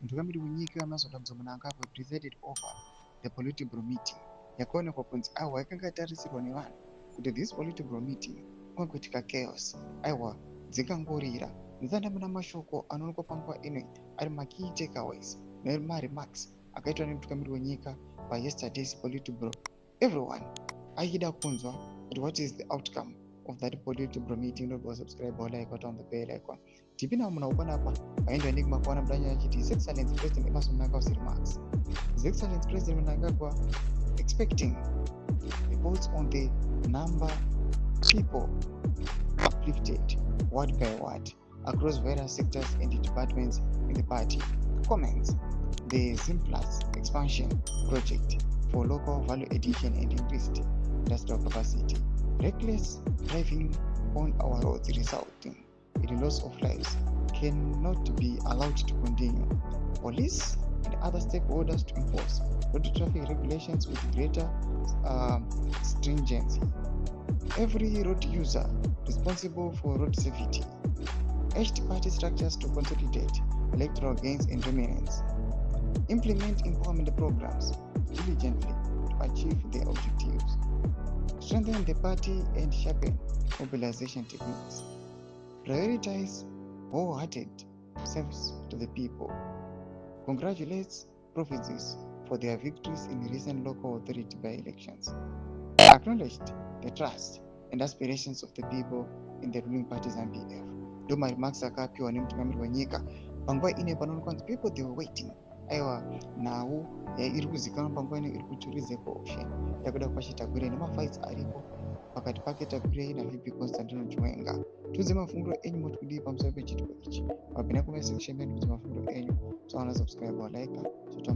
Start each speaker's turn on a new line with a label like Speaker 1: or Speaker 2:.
Speaker 1: Mutungamiri wenyika yamaZimbabwe Mnangagwa presided over the Politburo meeting yakaonekwa kunzi aiwa yakanga yatarisirwa nevanhu kuti this Politburo meeting kwangoitika chaos aiwa dzikangorira. Nzanda muna mashoko anoonekwa panguva ino ari makey takeaways nemaremarks akaitwa nemutungamiri wenyika payesterday's Politburo. Everyone aida kunzwa kuti what is the outcome of that Politburo meeting. Don't subscribe or like or turn the bell icon. Tipina munaona hapa aenda ndiko makwana mdanya yachiti His Excellency President Emmerson Mnangagwa's remarks. His Excellency President Mnangagwa expecting reports on the number people uplifted word by word across various sectors and departments in the party. Comments: the Simplus expansion project for local value addition and increased industrial capacity. Reckless driving on our roads resulting in the loss of lives cannot be allowed to continue. Police and other stakeholders to enforce road traffic regulations with greater stringency. Every road user responsible for road safety. Edged party structures to consolidate electoral gains and dominance. Implement empowerment programs diligently to achieve their objectives. Strengthen the party and sharpen mobilization techniques. Prioritize wholehearted service to the people. Congratulates provinces for their victories in recent local authority by-elections. Acknowledged the trust and aspirations of the people in the ruling parties and PF. Do my remarks akapiwa nemutungamiri wenyika panguva ine panoonekwa kuti people they were waiting. Aiwa nhau iri kuzikanwa panguva ino iri kuturidze ocean yakuda kupachitagwire nemafights aripo pakati pake tagwire naVP Constantino Chiwenga. Tudze mafunguro enyu moti kudii pamusoro pechitiko ichi. Wabvina kuma section yedu kudze mafunguro enyu. So subscribe or like, so